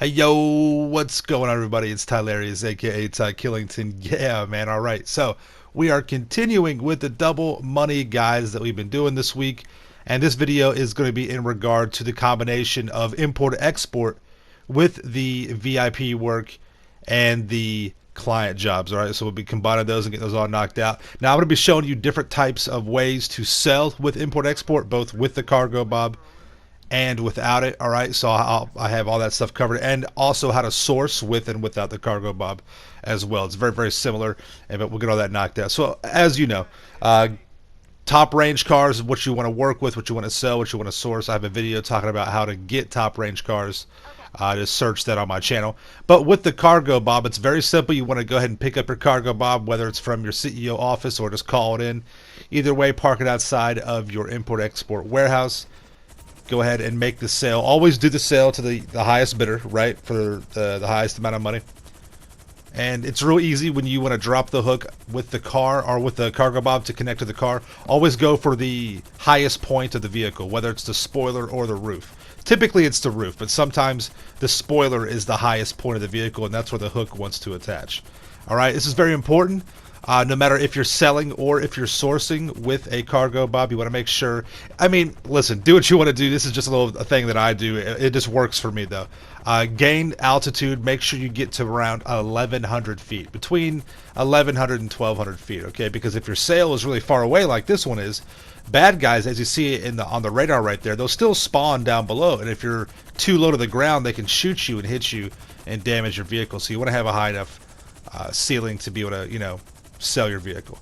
Hey yo, what's going on everybody? It's Tylarius, aka Ty Killington. Yeah, man, alright. So, we are continuing with the double money guys that we've been doing this week. And this video is going to be in regard to the combination of import-export with the VIP work and the client jobs. Alright, so we'll be combining those and getting those all knocked out. Now, I'm going to be showing you different types of ways to sell with import-export, both with the Cargobob and without it. All right, so I have all that stuff covered, and also how to source with and without the Cargobob as well. It's very, very similar, but we'll get all that knocked out. So as you know, top range cars, what you want to work with, what you want to sell, what you want to source. I have a video talking about how to get top range cars. Just search that on my channel. But with the Cargobob, it's very simple. You want to go ahead and pick up your Cargobob, whether it's from your CEO office or just call it in. Either way, park it outside of your import-export warehouse. Go ahead and make the sale. Always do the sale to the highest bidder, right, for the highest amount of money. And it's real easy when you want to drop the hook with the car or with the Cargobob to connect to the car. Always go for the highest point of the vehicle, whether it's the spoiler or the roof. Typically it's the roof, but sometimes the spoiler is the highest point of the vehicle, and that's where the hook wants to attach. All right, this is very important. No matter if you're selling or if you're sourcing with a Cargobob, you want to make sure. I mean, listen, do what you want to do. This is just a thing that I do. It just works for me, though. Gain altitude. Make sure you get to around 1,100 feet, between 1,100 and 1,200 feet. Okay, because if your sail is really far away, like this one is, bad guys, as you see it on the radar right there, they'll still spawn down below. And if you're too low to the ground, they can shoot you and hit you and damage your vehicle. So you want to have a high enough ceiling to be able to, sell your vehicle.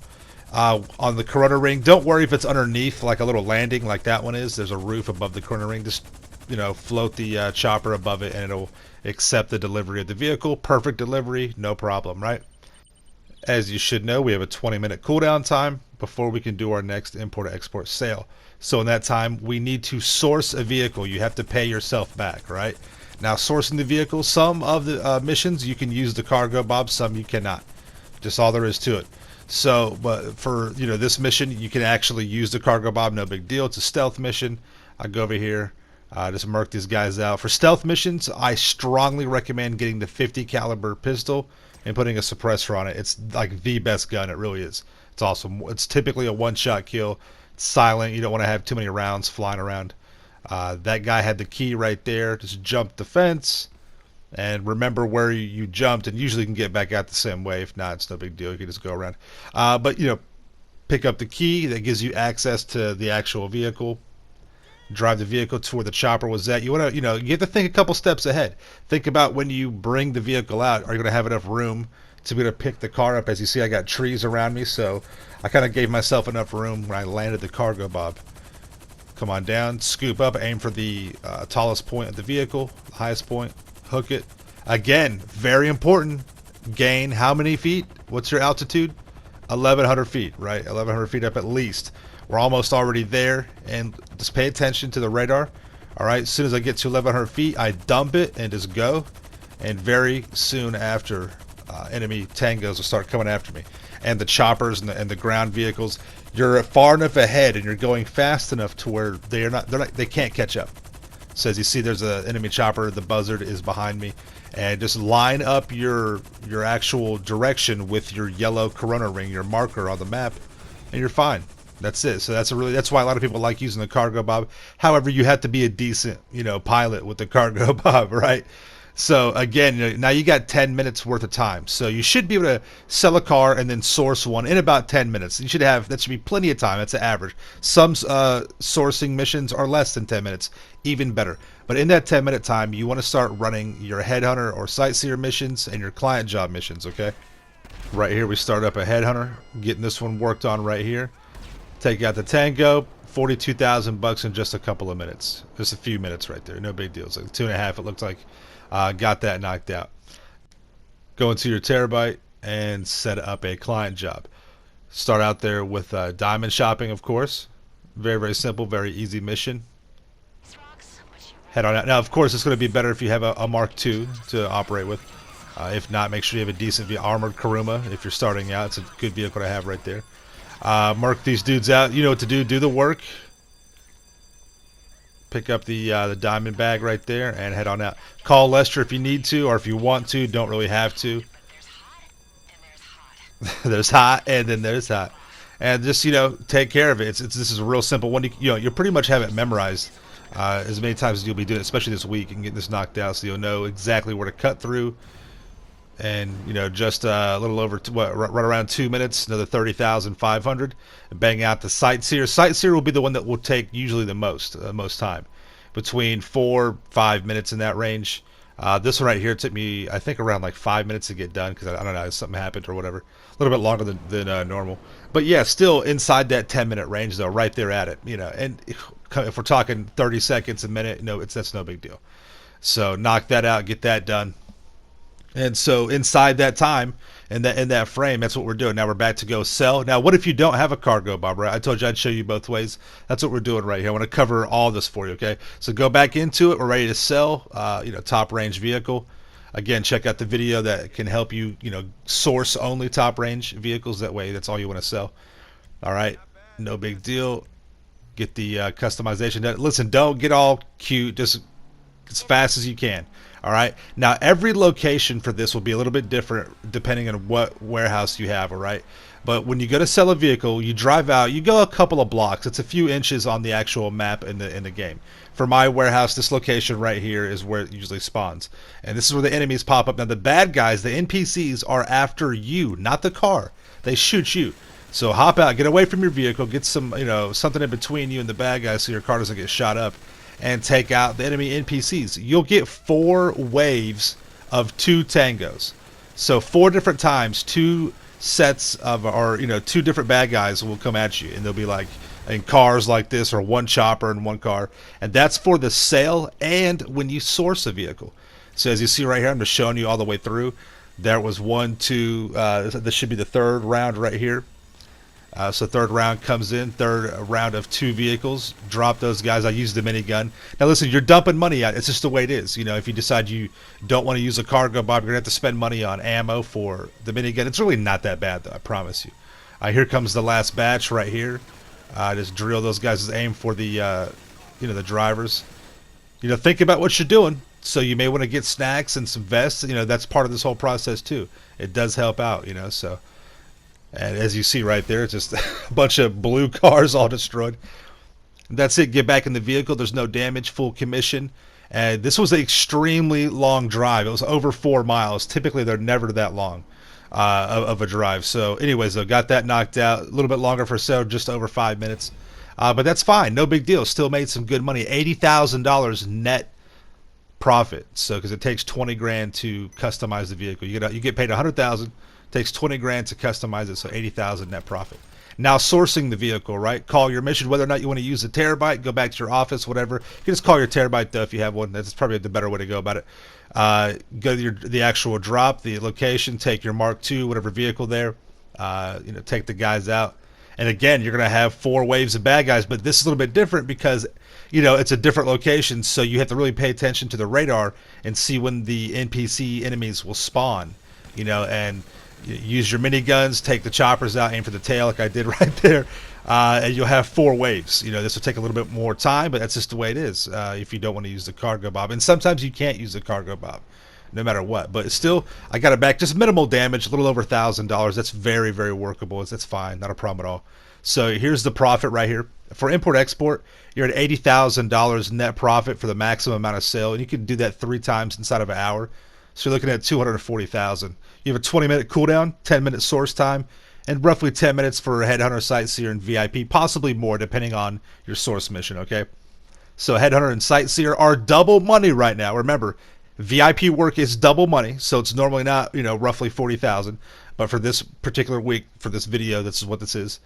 On the Corona ring, don't worry if it's underneath like a little landing like that one is. There's a roof above the Corona ring. Just float the chopper above it and it'll accept the delivery of the vehicle. Perfect delivery, no problem, right? As you should know, we have a 20-minute cooldown time before we can do our next import-export sale. So in that time, we need to source a vehicle. You have to pay yourself back, right? Now, sourcing the vehicle, some of the missions you can use the Cargobob, some you cannot. Just all there is to it. So, but for this mission, you can actually use the Cargobob. No big deal. It's a stealth mission. I go over here, just mark these guys out. For stealth missions, I strongly recommend getting the 50 caliber pistol and putting a suppressor on it. It's like the best gun. It really is. It's awesome. It's typically a one-shot kill. It's silent. You don't want to have too many rounds flying around. That guy had the key right there. Just jump the fence. And remember where you jumped, and usually you can get back out the same way. If not, it's no big deal. You can just go around. But pick up the key that gives you access to the actual vehicle. Drive the vehicle to where the chopper was at. You want to, you have to think a couple steps ahead. Think about when you bring the vehicle out. Are you going to have enough room to be able to pick the car up? As you see, I got trees around me, so I kind of gave myself enough room when I landed the Cargobob. Come on down, scoop up, aim for the tallest point of the vehicle, highest point. Hook it. Again, very important. Gain how many feet? What's your altitude? 1,100 feet, right? 1,100 feet up at least. We're almost already there. And just pay attention to the radar. All right, as soon as I get to 1,100 feet, I dump it and just go. And very soon after, enemy tangos will start coming after me. And the choppers and the ground vehicles. You're far enough ahead and you're going fast enough to where they can't catch up. So as you see, there's an enemy chopper. The buzzard is behind me, and just line up your actual direction with your yellow Corona ring, your marker on the map, and you're fine. That's it. So that's why a lot of people like using the Cargobob. However, you have to be a decent pilot with the Cargobob, right? So again, now you got 10 minutes worth of time. So you should be able to sell a car and then source one in about 10 minutes. That should be plenty of time. That's the average. Some sourcing missions are less than 10 minutes, even better. But in that 10-minute time, you want to start running your headhunter or sightseer missions and your client job missions, okay? Right here, we start up a headhunter, getting this one worked on right here. Take out the tango. 42,000 bucks in just a couple of minutes. Just a few minutes right there. No big deal. It's like 2.5. It looked like. Got that knocked out. Go into your terabyte and set up a client job. Start out there with diamond shopping, of course. Very, very simple, very easy mission. Head on out. Now, of course, it's going to be better if you have a Mark II to operate with. If not, make sure you have a decent armored Kuruma if you're starting out. It's a good vehicle to have right there. Mark these dudes out. You know what to do. Do the work. pick up the diamond bag right there and head on out. Call Lester if you need to, or if you want to. Don't really have to. There's hot and then there's hot, and just take care of it. This is a real simple one. You pretty much have it memorized as many times as you'll be doing it, especially this week, and get this knocked out, so you'll know exactly where to cut through. And just a little over right around 2 minutes, another 30,500, and bang out the sightseer. Sightseer will be the one that will take usually the most time, between 4-5 minutes in that range. This one right here took me, I think, around like 5 minutes to get done, because I don't know, something happened or whatever. A little bit longer than normal, but yeah, still inside that 10-minute range though, right there at it. And if we're talking 30 seconds a minute, that's no big deal. So knock that out, get that done. And so inside that time, in that frame, that's what we're doing. Now we're back to go sell. Now, what if you don't have a Cargobob, right? I told you I'd show you both ways. That's what we're doing right here. I want to cover all this for you, okay? So go back into it. We're ready to sell, top range vehicle. Again, check out the video that can help you, source only top range vehicles. That way, that's all you want to sell. All right, no big deal. Get the customization done. Listen, don't get all cute. Just as fast as you can. All right. Now every location for this will be a little bit different depending on what warehouse you have. All right. But when you go to sell a vehicle, you drive out. You go a couple of blocks. It's a few inches on the actual map in the game. For my warehouse, this location right here is where it usually spawns, and this is where the enemies pop up. Now the bad guys, the NPCs, are after you, not the car. They shoot you. So hop out, get away from your vehicle, get some, something in between you and the bad guys so your car doesn't get shot up, and take out the enemy NPCs. You'll get 4 waves of 2 tangos. So 4 different times, 2 sets of, or 2 different bad guys will come at you, and they'll be like in cars like this, or 1 chopper and 1 car, and that's for the sale and when you source a vehicle. So as you see right here, I'm just showing you all the way through. There was 1, 2. This should be the 3rd round right here. So 3rd round comes in, 3rd round of 2 vehicles. Drop those guys. I used the minigun. Now listen, you're dumping money out. It's just the way it is. If you decide you don't want to use a Cargobob, you're gonna have to spend money on ammo for the minigun. It's really not that bad though, I promise you. Here comes the last batch right here. Just drill those guys. Aim for the the drivers. Think about what you're doing. So you may want to get snacks and some vests. That's part of this whole process too. It does help out. So. And as you see right there, it's just a bunch of blue cars all destroyed. That's it. Get back in the vehicle. There's no damage. Full commission. And this was an extremely long drive. It was over 4 miles. Typically, they're never that long of a drive. So anyways, I got that knocked out. A little bit longer for sale, just over 5 minutes. But that's fine. No big deal. Still made some good money. $80,000 net profit. So because it takes 20 grand to customize the vehicle. You get paid 100,000. Takes 20 grand to customize it, so 80,000 net profit. Now sourcing the vehicle, right? Call your mission, whether or not you want to use a terabyte, go back to your office, whatever. You can just call your terabyte though if you have one. That's probably the better way to go about it. Go to the actual drop, the location, take your Mark II, whatever vehicle there. Take the guys out. And again, you're gonna have 4 waves of bad guys, but this is a little bit different because it's a different location, so you have to really pay attention to the radar and see when the NPC enemies will spawn. And use your miniguns, take the choppers out, aim for the tail like I did right there, and you'll have 4 waves. This will take a little bit more time, but that's just the way it is if you don't want to use the Cargobob. And sometimes you can't use the Cargobob, no matter what. But still, I got it back. Just minimal damage, a little over $1,000. That's very, very workable. That's fine, not a problem at all. So here's the profit right here. For import-export, you're at $80,000 net profit for the maximum amount of sale, and you can do that 3 times inside of an hour. So you're looking at $240,000. You have a 20-minute cooldown, 10-minute source time, and roughly 10 minutes for Headhunter, Sightseer, and VIP, possibly more depending on your source mission, okay? So Headhunter and Sightseer are double money right now. Remember, VIP work is double money, so it's normally not, roughly $40,000. But for this particular week, for this video, this is what this is.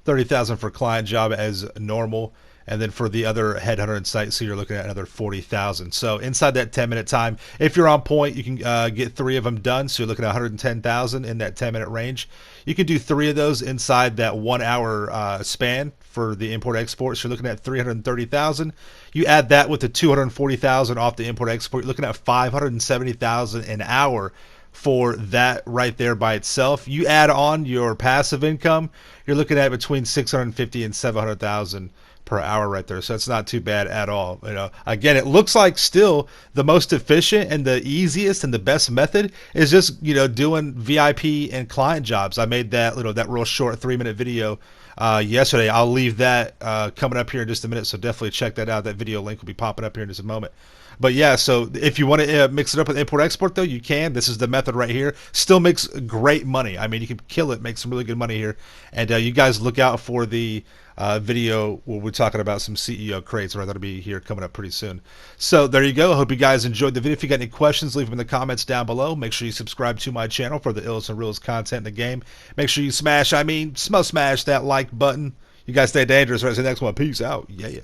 $30,000 for client job as normal. And then for the other Headhunter and Sightseer, you're looking at another $40,000. So inside that 10-minute time, if you're on point, you can get 3 of them done. So you're looking at $110,000 in that 10-minute range. You can do 3 of those inside that 1-hour span for the import-export. So you're looking at $330,000. You add that with the $240,000 off the import-export, you're looking at $570,000 an hour for that right there by itself. You add on your passive income, you're looking at between $650,000 and $700,000 per hour right there. So it's not too bad at all. You know, again, it looks like still the most efficient and the easiest and the best method is just, you know, doing VIP and client jobs. I made that, you know, that real short 3-minute video yesterday. I'll leave that coming up here in just a minute, so definitely check that out. That video link will be popping up here in just a moment. But yeah, so if you want to mix it up with import export, though, you can. This is the method right here. Still makes great money. I mean, you can kill it, make some really good money here. And you guys look out for the video where we're talking about some CEO crates, right? That'll be here coming up pretty soon. So there you go. I hope you guys enjoyed the video. If you got any questions, leave them in the comments down below. Make sure you subscribe to my channel for the illest and realest content in the game. Make sure you smash that like button. You guys stay dangerous. Right, see the next one. Peace out. Yeah.